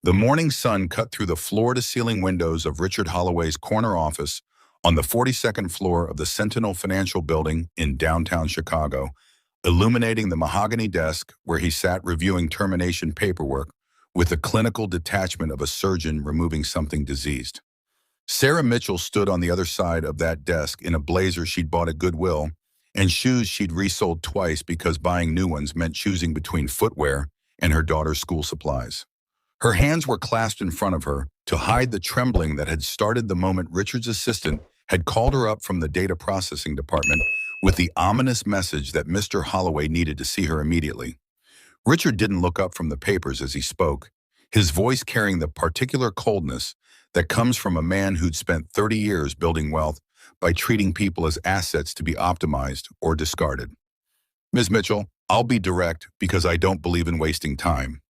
The morning sun cut through the floor-to-ceiling windows of Richard Holloway's corner office on the 42nd floor of the Sentinel Financial Building in downtown Chicago, illuminating the mahogany desk where he sat reviewing termination paperwork with the clinical detachment of a surgeon removing something diseased. Sarah Mitchell stood on the other side of that desk in a blazer she'd bought at Goodwill and shoes she'd resold twice because buying new ones meant choosing between footwear and her daughter's school supplies. Her hands were clasped in front of her to hide the trembling that had started the moment Richard's assistant had called her up from the data processing department with the ominous message that Mr. Holloway needed to see her immediately. Richard didn't look up from the papers as he spoke, his voice carrying the particular coldness that comes from a man who'd spent 30 years building wealth by treating people as assets to be optimized or discarded. Ms. Mitchell, I'll be direct because I don't believe in wasting time.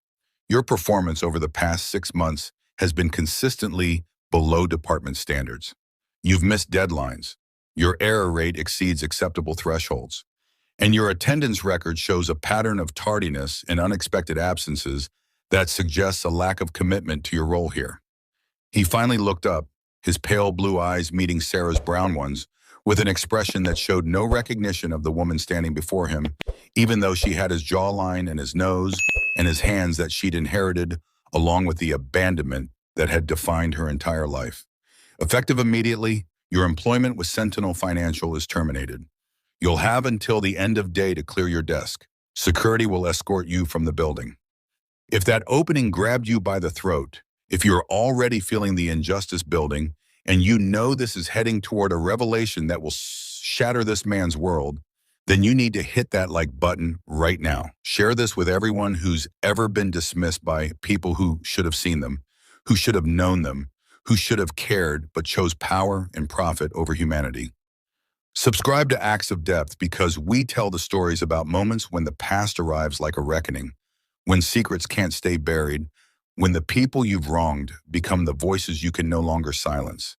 Your performance over the past 6 months has been consistently below department standards. You've missed deadlines. Your error rate exceeds acceptable thresholds. And your attendance record shows a pattern of tardiness and unexpected absences that suggests a lack of commitment to your role here. He finally looked up, his pale blue eyes meeting Sarah's brown ones, with an expression that showed no recognition of the woman standing before him, even though she had his jawline and his nose and his hands that she'd inherited, along with the abandonment that had defined her entire life. Effective immediately, your employment with Sentinel Financial is terminated. You'll have until the end of day to clear your desk. Security will escort you from the building. If that opening grabbed you by the throat, if you're already feeling the injustice building, and you know this is heading toward a revelation that will shatter this man's world, then you need to hit that like button right now. Share this with everyone who's ever been dismissed by people who should have seen them, who should have known them, who should have cared but chose power and profit over humanity. Subscribe to Acts of Depth because we tell the stories about moments when the past arrives like a reckoning, when secrets can't stay buried, when the people you've wronged become the voices you can no longer silence.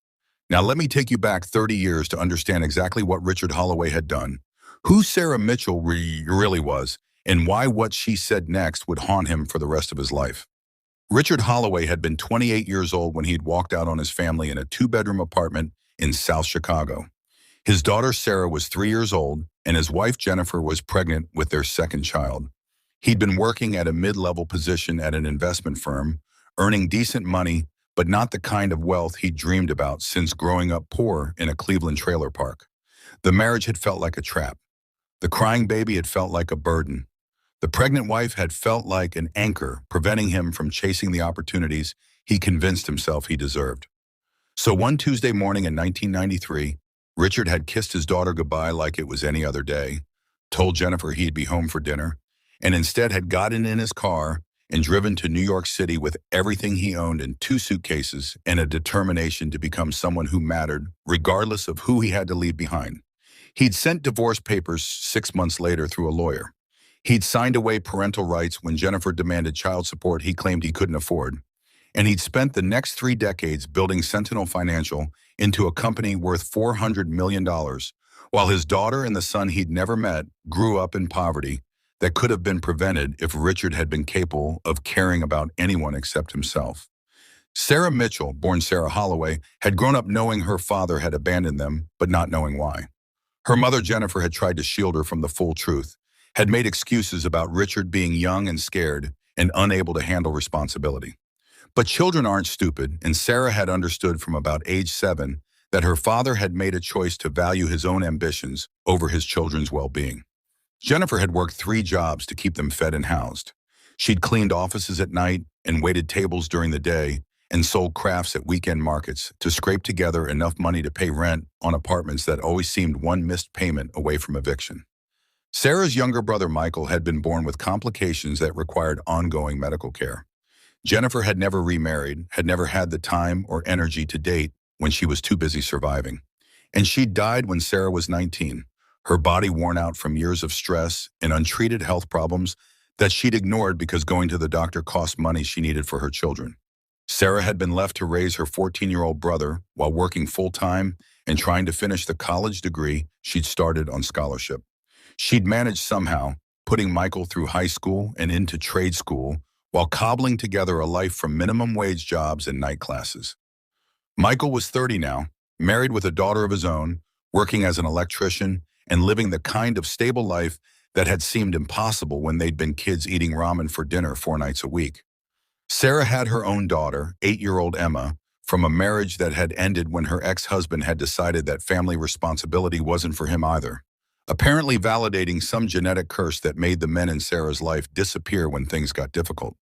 Now let me take you back 30 years to understand exactly what Richard Holloway had done, who Sarah Mitchell really was, and why what she said next would haunt him for the rest of his life. Richard Holloway had been 28 years old when he'd walked out on his family in a 2-bedroom apartment in South Chicago. His daughter Sarah was 3 years old, and his wife Jennifer was pregnant with their second child. He'd been working at a mid-level position at an investment firm, earning decent money, but not the kind of wealth he'd dreamed about since growing up poor in a Cleveland trailer park. The marriage had felt like a trap. The crying baby had felt like a burden. The pregnant wife had felt like an anchor, preventing him from chasing the opportunities he convinced himself he deserved. So one Tuesday morning in 1993, Richard had kissed his daughter goodbye like it was any other day, told Jennifer he'd be home for dinner, and instead had gotten in his car and driven to New York City with everything he owned in 2 suitcases and a determination to become someone who mattered, regardless of who he had to leave behind. He'd sent divorce papers 6 months later through a lawyer. He'd signed away parental rights when Jennifer demanded child support he claimed he couldn't afford. And he'd spent the next 3 decades building Sentinel Financial into a company worth $400 million, while his daughter and the son he'd never met grew up in poverty that could have been prevented if Richard had been capable of caring about anyone except himself. Sarah Mitchell, born Sarah Holloway, had grown up knowing her father had abandoned them, but not knowing why. Her mother Jennifer had tried to shield her from the full truth, had made excuses about Richard being young and scared and unable to handle responsibility. But children aren't stupid, and Sarah had understood from about age 7 that her father had made a choice to value his own ambitions over his children's well-being. Jennifer had worked 3 jobs to keep them fed and housed. She'd cleaned offices at night and waited tables during the day and sold crafts at weekend markets to scrape together enough money to pay rent on apartments that always seemed one missed payment away from eviction. Sarah's younger brother Michael had been born with complications that required ongoing medical care. Jennifer had never remarried, had never had the time or energy to date when she was too busy surviving. And she died when Sarah was 19. Her body worn out from years of stress and untreated health problems that she'd ignored because going to the doctor cost money she needed for her children. Sarah had been left to raise her 14-year-old brother while working full-time and trying to finish the college degree she'd started on scholarship. She'd managed somehow, putting Michael through high school and into trade school while cobbling together a life from minimum wage jobs and night classes. Michael was 30 now, married with a daughter of his own, working as an electrician, and living the kind of stable life that had seemed impossible when they'd been kids eating ramen for dinner 4 nights a week. Sarah had her own daughter, 8-year-old Emma, from a marriage that had ended when her ex-husband had decided that family responsibility wasn't for him either, apparently validating some genetic curse that made the men in Sarah's life disappear when things got difficult.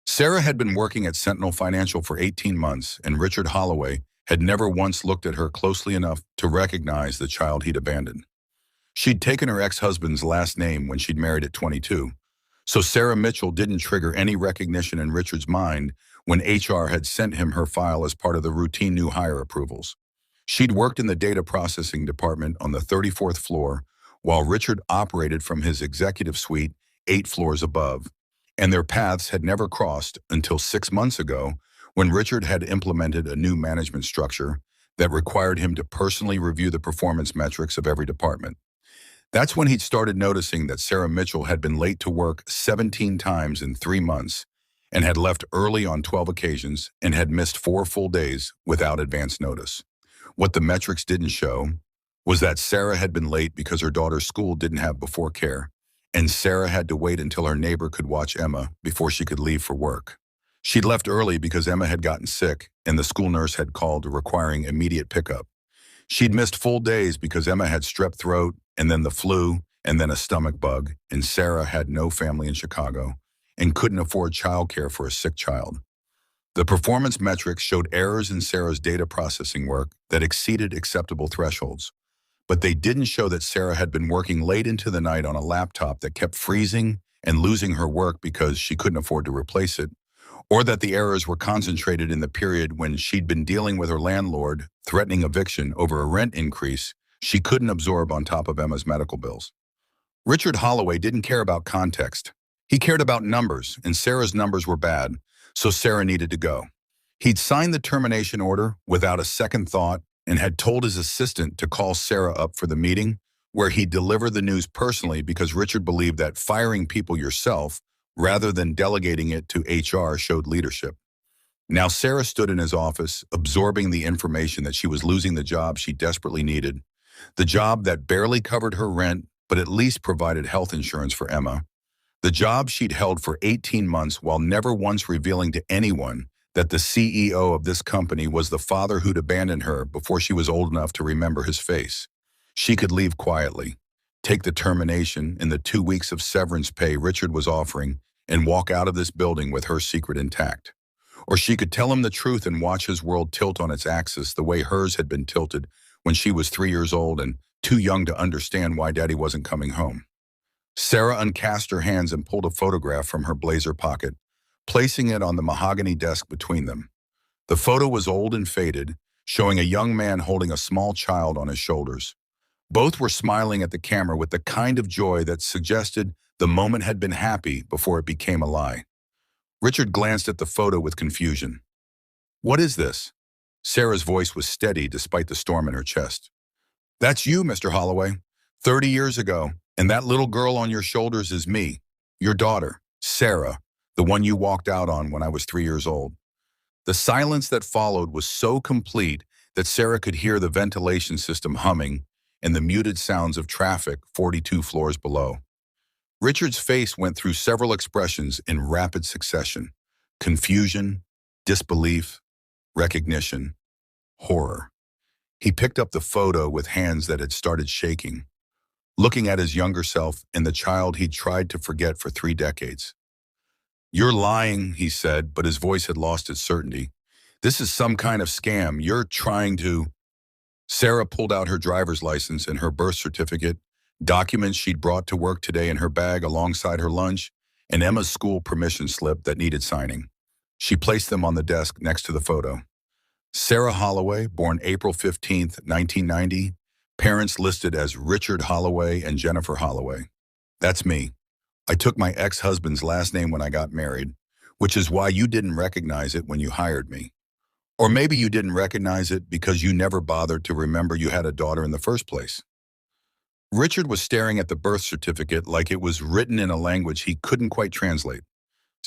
Sarah had been working at Sentinel Financial for 18 months, and Richard Holloway had never once looked at her closely enough to recognize the child he'd abandoned. She'd taken her ex-husband's last name when she'd married at 22, so Sarah Mitchell didn't trigger any recognition in Richard's mind when HR had sent him her file as part of the routine new hire approvals. She'd worked in the data processing department on the 34th floor, while Richard operated from his executive suite 8 floors above, and their paths had never crossed until 6 months ago when Richard had implemented a new management structure that required him to personally review the performance metrics of every department. That's when he'd started noticing that Sarah Mitchell had been late to work 17 times in 3 months and had left early on 12 occasions and had missed 4 full days without advance notice. What the metrics didn't show was that Sarah had been late because her daughter's school didn't have before care, and Sarah had to wait until her neighbor could watch Emma before she could leave for work. She'd left early because Emma had gotten sick and the school nurse had called requiring immediate pickup. She'd missed full days because Emma had strep throat and then the flu and then a stomach bug, and Sarah had no family in Chicago and couldn't afford childcare for a sick child. The performance metrics showed errors in Sarah's data processing work that exceeded acceptable thresholds, but they didn't show that Sarah had been working late into the night on a laptop that kept freezing and losing her work because she couldn't afford to replace it, or that the errors were concentrated in the period when she'd been dealing with her landlord, threatening eviction over a rent increase she couldn't absorb on top of Emma's medical bills. Richard Holloway didn't care about context. He cared about numbers, and Sarah's numbers were bad, so Sarah needed to go. He'd signed the termination order without a second thought and had told his assistant to call Sarah up for the meeting, where he'd deliver the news personally because Richard believed that firing people yourself rather than delegating it to HR showed leadership. Now Sarah stood in his office, absorbing the information that she was losing the job she desperately needed, the job that barely covered her rent but at least provided health insurance for Emma, the job she'd held for 18 months while never once revealing to anyone that the CEO of this company was the father who'd abandoned her before she was old enough to remember his face. She could leave quietly, take the termination and the 2 weeks of severance pay Richard was offering, and walk out of this building with her secret intact. Or she could tell him the truth and watch his world tilt on its axis the way hers had been tilted when she was 3 years old and too young to understand why Daddy wasn't coming home. Sarah uncast her hands and pulled a photograph from her blazer pocket, placing it on the mahogany desk between them. The photo was old and faded, showing a young man holding a small child on his shoulders. Both were smiling at the camera with the kind of joy that suggested the moment had been happy before it became a lie. Richard glanced at the photo with confusion. "What is this?" Sarah's voice was steady despite the storm in her chest. "That's you, Mr. Holloway. 30 years ago, and that little girl on your shoulders is me, your daughter, Sarah, the one you walked out on when I was 3 years old." The silence that followed was so complete that Sarah could hear the ventilation system humming and the muted sounds of traffic 42 floors below. Richard's face went through several expressions in rapid succession: confusion, disbelief, recognition, horror. He picked up the photo with hands that had started shaking, looking at his younger self and the child he'd tried to forget for 3 decades. "You're lying," he said, but his voice had lost its certainty. "This is some kind of scam. You're trying to—" Sarah pulled out her driver's license and her birth certificate, documents she'd brought to work today in her bag alongside her lunch, and Emma's school permission slip that needed signing. She placed them on the desk next to the photo. Sarah Holloway, born April 15th, 1990, parents listed as Richard Holloway and Jennifer Holloway. That's me. I took my ex-husband's last name when I got married, which is why you didn't recognize it when you hired me. Or maybe you didn't recognize it because you never bothered to remember you had a daughter in the first place. Richard was staring at the birth certificate like it was written in a language he couldn't quite translate.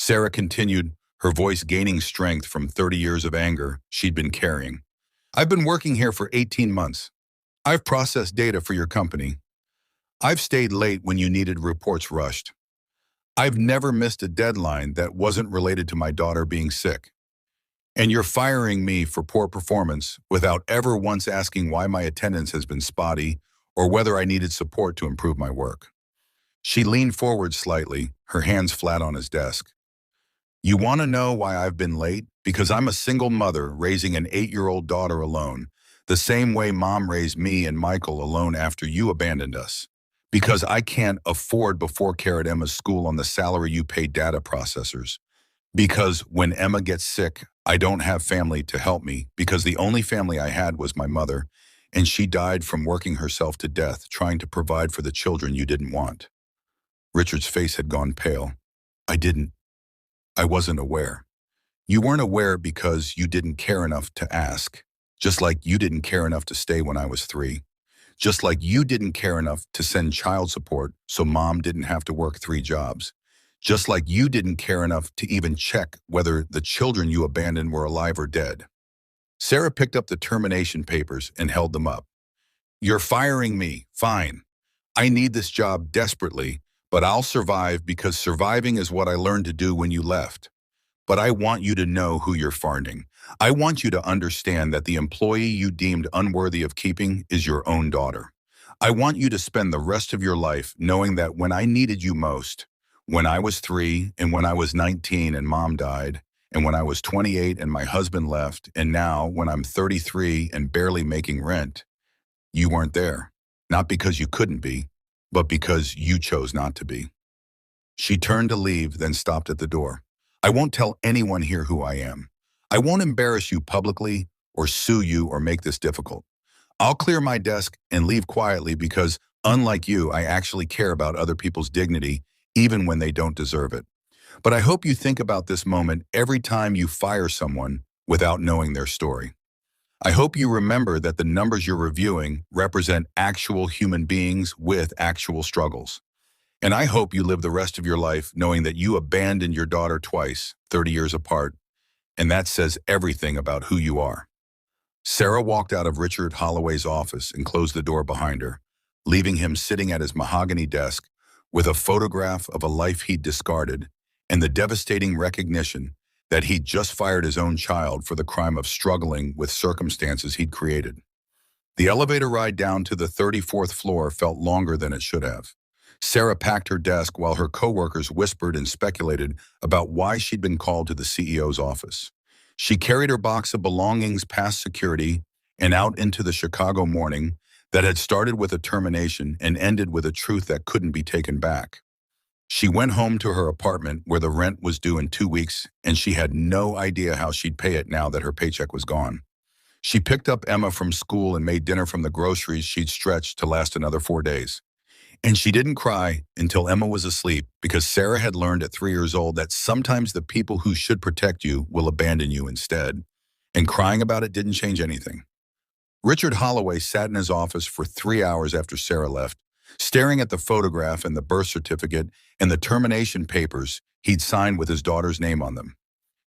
Sarah continued, her voice gaining strength from 30 years of anger she'd been carrying. I've been working here for 18 months. I've processed data for your company. I've stayed late when you needed reports rushed. I've never missed a deadline that wasn't related to my daughter being sick. And you're firing me for poor performance without ever once asking why my attendance has been spotty or whether I needed support to improve my work. She leaned forward slightly, her hands flat on his desk. You want to know why I've been late? Because I'm a single mother raising an 8-year-old daughter alone, the same way Mom raised me and Michael alone after you abandoned us. Because I can't afford before care at Emma's school on the salary you pay data processors. Because when Emma gets sick, I don't have family to help me because the only family I had was my mother, and she died from working herself to death trying to provide for the children you didn't want. Richard's face had gone pale. I wasn't aware. You weren't aware because you didn't care enough to ask, just like you didn't care enough to stay when I was 3. Just like you didn't care enough to send child support so Mom didn't have to work 3 jobs. Just like you didn't care enough to even check whether the children you abandoned were alive or dead. Sarah picked up the termination papers and held them up. You're firing me, fine. I need this job desperately, but I'll survive because surviving is what I learned to do when you left. But I want you to know who you're farting. I want you to understand that the employee you deemed unworthy of keeping is your own daughter. I want you to spend the rest of your life knowing that when I needed you most, when I was 3 and when I was 19 and Mom died, and when I was 28 and my husband left, and now when I'm 33 and barely making rent, you weren't there. Not because you couldn't be, but because you chose not to be. She turned to leave, then stopped at the door. I won't tell anyone here who I am. I won't embarrass you publicly or sue you or make this difficult. I'll clear my desk and leave quietly because, unlike you, I actually care about other people's dignity, even when they don't deserve it. But I hope you think about this moment every time you fire someone without knowing their story. I hope you remember that the numbers you're reviewing represent actual human beings with actual struggles. And I hope you live the rest of your life knowing that you abandoned your daughter twice, 30 years apart, and that says everything about who you are. Sarah walked out of Richard Holloway's office and closed the door behind her, leaving him sitting at his mahogany desk with a photograph of a life he'd discarded and the devastating recognition that he'd just fired his own child for the crime of struggling with circumstances he'd created. The elevator ride down to the 34th floor felt longer than it should have. Sarah packed her desk while her coworkers whispered and speculated about why she'd been called to the CEO's office. She carried her box of belongings past security and out into the Chicago morning that had started with a termination and ended with a truth that couldn't be taken back. She went home to her apartment where the rent was due in 2 weeks, and she had no idea how she'd pay it now that her paycheck was gone. She picked up Emma from school and made dinner from the groceries she'd stretched to last another 4 days. And she didn't cry until Emma was asleep because Sarah had learned at 3 years old that sometimes the people who should protect you will abandon you instead. And crying about it didn't change anything. Richard Holloway sat in his office for 3 hours after Sarah left, staring at the photograph and the birth certificate and the termination papers he'd signed with his daughter's name on them.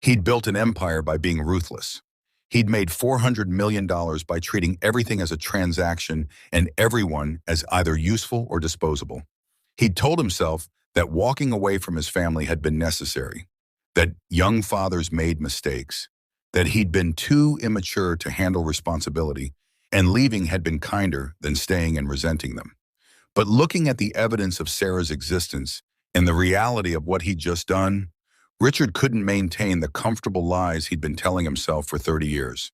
He'd built an empire by being ruthless. He'd made $400 million by treating everything as a transaction and everyone as either useful or disposable. He'd told himself that walking away from his family had been necessary, that young fathers made mistakes, that he'd been too immature to handle responsibility, and leaving had been kinder than staying and resenting them. But looking at the evidence of Sarah's existence and the reality of what he'd just done, Richard couldn't maintain the comfortable lies he'd been telling himself for 30 years.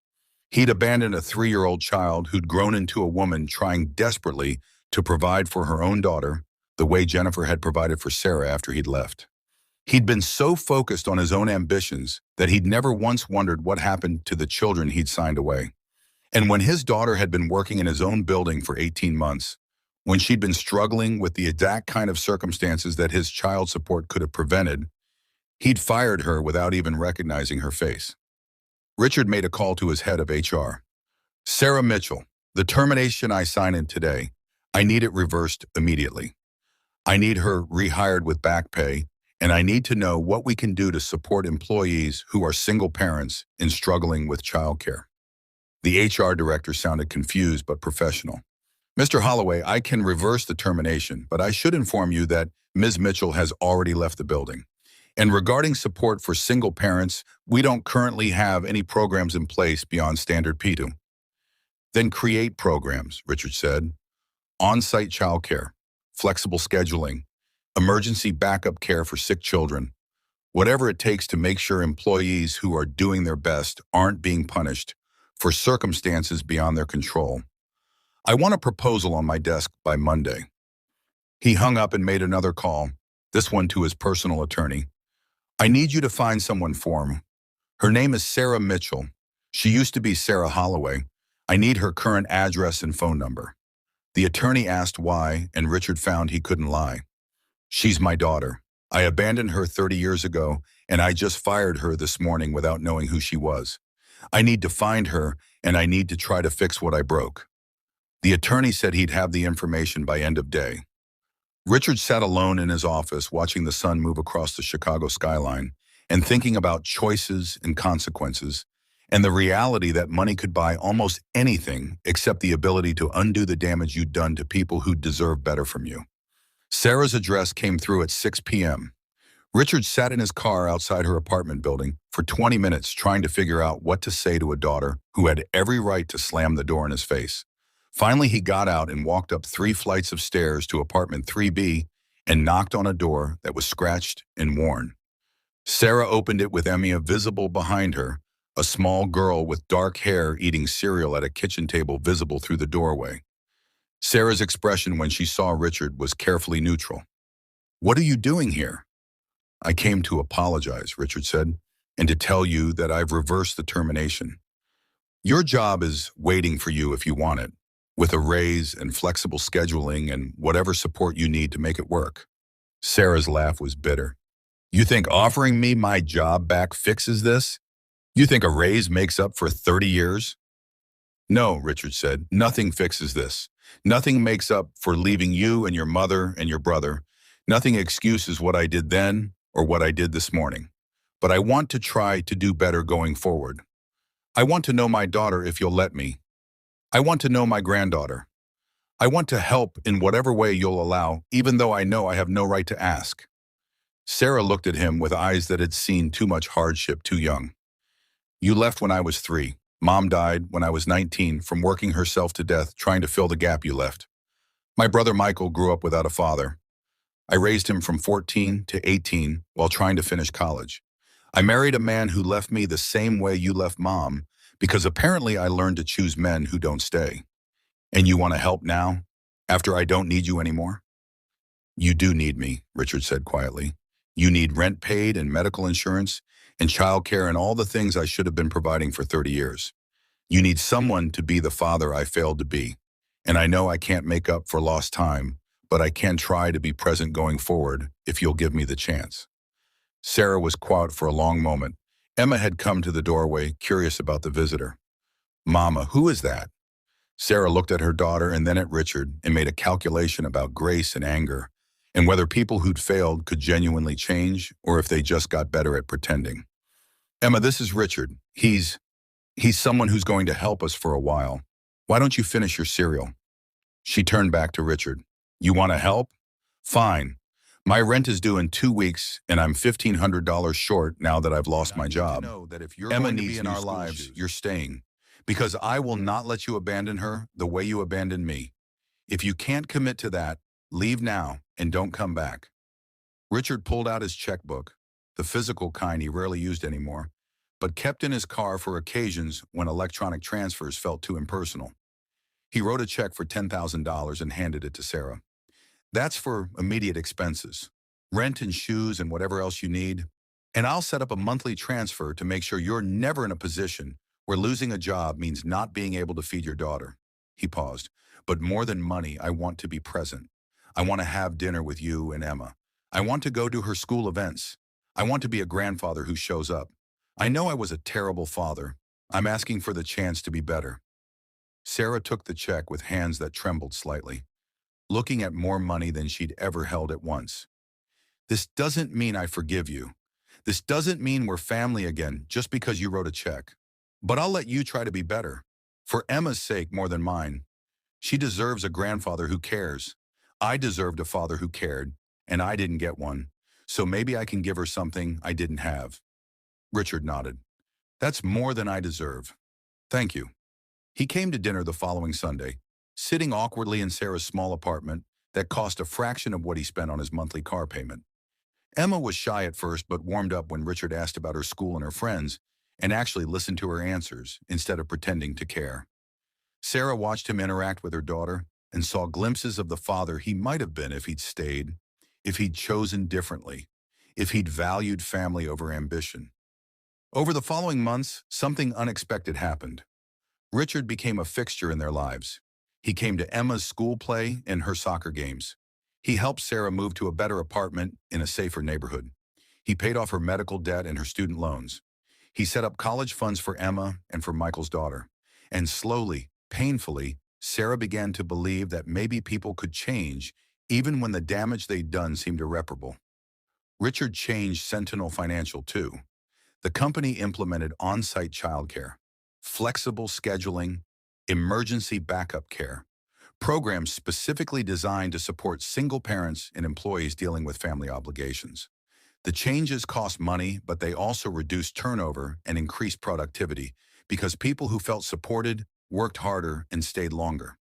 He'd abandoned a 3-year-old child who'd grown into a woman trying desperately to provide for her own daughter the way Jennifer had provided for Sarah after he'd left. He'd been so focused on his own ambitions that he'd never once wondered what happened to the children he'd signed away. And when his daughter had been working in his own building for 18 months, when she'd been struggling with the exact kind of circumstances that his child support could have prevented, he'd fired her without even recognizing her face. Richard made a call to his head of HR. Sarah Mitchell, the termination I sign in today, I need it reversed immediately. I need her rehired with back pay and I need to know what we can do to support employees who are single parents and struggling with childcare. The HR director sounded confused but professional. Mr. Holloway, I can reverse the termination, but I should inform you that Ms. Mitchell has already left the building. And regarding support for single parents, we don't currently have any programs in place beyond standard P2. Then create programs, Richard said. On-site childcare, flexible scheduling, emergency backup care for sick children, whatever it takes to make sure employees who are doing their best aren't being punished for circumstances beyond their control. I want a proposal on my desk by Monday. He hung up and made another call, this one to his personal attorney. I need you to find someone for him. Her name is Sarah Mitchell. She used to be Sarah Holloway. I need her current address and phone number. The attorney asked why, and Richard found he couldn't lie. She's my daughter. I abandoned her 30 years ago, and I just fired her this morning without knowing who she was. I need to find her, and I need to try to fix what I broke. The attorney said he'd have the information by end of day. Richard sat alone in his office watching the sun move across the Chicago skyline and thinking about choices and consequences and the reality that money could buy almost anything except the ability to undo the damage you'd done to people who deserve better from you. Sarah's address came through at 6 p.m. Richard sat in his car outside her apartment building for 20 minutes trying to figure out what to say to a daughter who had every right to slam the door in his face. Finally, he got out and walked up 3 flights of stairs to apartment 3B and knocked on a door that was scratched and worn. Sarah opened it with Emma visible behind her, a small girl with dark hair eating cereal at a kitchen table visible through the doorway. Sarah's expression when she saw Richard was carefully neutral. "What are you doing here?" "I came to apologize," Richard said, "and to tell you that I've reversed the termination. Your job is waiting for you if you want it, with a raise and flexible scheduling and whatever support you need to make it work." Sarah's laugh was bitter. "You think offering me my job back fixes this? You think a raise makes up for 30 years? No," Richard said, "nothing fixes this. Nothing makes up for leaving you and your mother and your brother. Nothing excuses what I did then or what I did this morning. But I want to try to do better going forward. I want to know my daughter if you'll let me. I want to know my granddaughter. I want to help in whatever way you'll allow, even though I know I have no right to ask." Sarah looked at him with eyes that had seen too much hardship too young. "You left when I was 3. Mom died when I was 19 from working herself to death trying to fill the gap you left. My brother Michael grew up without a father. I raised him from 14 to 18 while trying to finish college. I married a man who left me the same way you left Mom, because apparently I learned to choose men who don't stay. And you want to help now, after I don't need you anymore?" "You do need me," Richard said quietly. "You need rent paid and medical insurance and childcare and all the things I should have been providing for 30 years. You need someone to be the father I failed to be. And I know I can't make up for lost time, but I can try to be present going forward if you'll give me the chance." Sarah was quiet for a long moment. Emma had come to the doorway, curious about the visitor. "Mama, who is that?" Sarah looked at her daughter and then at Richard and made a calculation about grace and anger, and whether people who'd failed could genuinely change or if they just got better at pretending. "Emma, this is Richard. He's someone who's going to help us for a while. Why don't you finish your cereal?" She turned back to Richard. "You want to help? Fine. My rent is due in 2 weeks, and I'm $1,500 short now that I've lost my job. Emma needs in our lives. You're staying, because I will not let you abandon her the way you abandoned me. If you can't commit to that, leave now and don't come back." Richard pulled out his checkbook, the physical kind he rarely used anymore, but kept in his car for occasions when electronic transfers felt too impersonal. He wrote a check for $10,000 and handed it to Sarah. "That's for immediate expenses, rent and shoes and whatever else you need. And I'll set up a monthly transfer to make sure you're never in a position where losing a job means not being able to feed your daughter." He paused. "But more than money, I want to be present. I want to have dinner with you and Emma. I want to go to her school events. I want to be a grandfather who shows up. I know I was a terrible father. I'm asking for the chance to be better." Sarah took the check with hands that trembled slightly, looking at more money than she'd ever held at once. This doesn't mean I forgive you. This doesn't mean we're family again just because you wrote a check. But I'll let you try to be better. For Emma's sake more than mine. She deserves a grandfather who cares. I deserved a father who cared, and I didn't get one. So maybe I can give her something I didn't have. Richard nodded. That's more than I deserve. Thank you. He came to dinner the following Sunday, sitting awkwardly in Sarah's small apartment that cost a fraction of what he spent on his monthly car payment. Emma was shy at first but warmed up when Richard asked about her school and her friends, and actually listened to her answers instead of pretending to care. Sarah watched him interact with her daughter and saw glimpses of the father he might have been if he'd stayed, if he'd chosen differently, if he'd valued family over ambition. Over the following months, something unexpected happened. Richard became a fixture in their lives. He came to Emma's school play and her soccer games. He helped Sarah move to a better apartment in a safer neighborhood. He paid off her medical debt and her student loans. He set up college funds for Emma and for Michael's daughter. And slowly, painfully, Sarah began to believe that maybe people could change even when the damage they'd done seemed irreparable. Richard changed Sentinel Financial too. The company implemented on-site childcare, flexible scheduling, emergency backup care, programs specifically designed to support single parents and employees dealing with family obligations. The changes cost money, but they also reduced turnover and increased productivity because people who felt supported worked harder and stayed longer.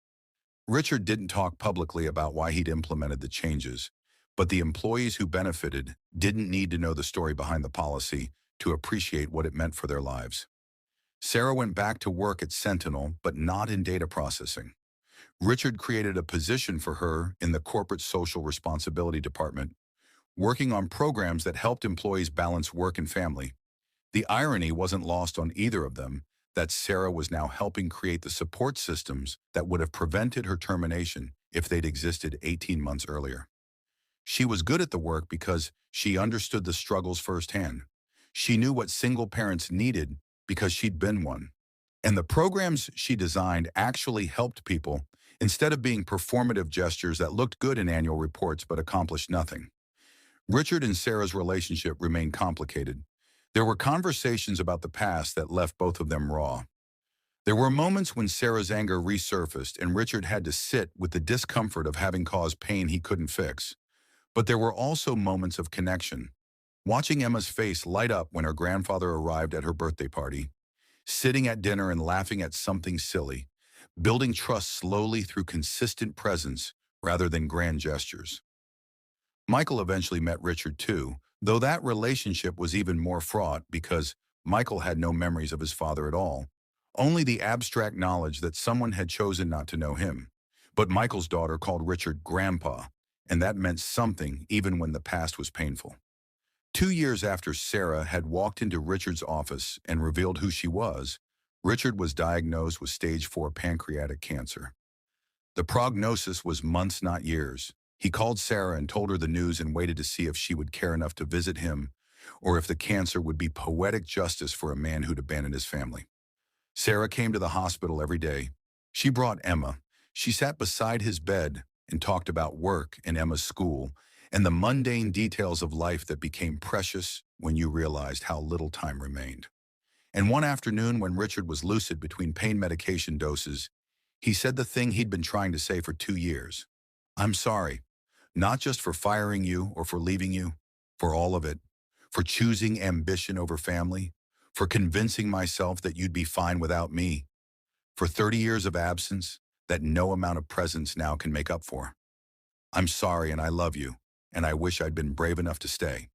Richard didn't talk publicly about why he'd implemented the changes, but the employees who benefited didn't need to know the story behind the policy to appreciate what it meant for their lives. Sarah went back to work at Sentinel, but not in data processing. Richard created a position for her in the corporate social responsibility department, working on programs that helped employees balance work and family. The irony wasn't lost on either of them that Sarah was now helping create the support systems that would have prevented her termination if they'd existed 18 months earlier. She was good at the work because she understood the struggles firsthand. She knew what single parents needed because she'd been one. And the programs she designed actually helped people instead of being performative gestures that looked good in annual reports but accomplished nothing. Richard and Sarah's relationship remained complicated. There were conversations about the past that left both of them raw. There were moments when Sarah's anger resurfaced and Richard had to sit with the discomfort of having caused pain he couldn't fix. But there were also moments of connection. Watching Emma's face light up when her grandfather arrived at her birthday party, sitting at dinner and laughing at something silly, building trust slowly through consistent presence rather than grand gestures. Michael eventually met Richard too, though that relationship was even more fraught because Michael had no memories of his father at all, only the abstract knowledge that someone had chosen not to know him. But Michael's daughter called Richard Grandpa, and that meant something even when the past was painful. 2 years after Sarah had walked into Richard's office and revealed who she was, Richard was diagnosed with stage 4 pancreatic cancer. The prognosis was months, not years. He called Sarah and told her the news and waited to see if she would care enough to visit him or if the cancer would be poetic justice for a man who'd abandoned his family. Sarah came to the hospital every day. She brought Emma. She sat beside his bed and talked about work and Emma's school and the mundane details of life that became precious when you realized how little time remained. And one afternoon when Richard was lucid between pain medication doses, he said the thing he'd been trying to say for 2 years. I'm sorry, not just for firing you or for leaving you, for all of it, for choosing ambition over family, for convincing myself that you'd be fine without me, for 30 years of absence that no amount of presence now can make up for. I'm sorry and I love you, and I wish I'd been brave enough to stay.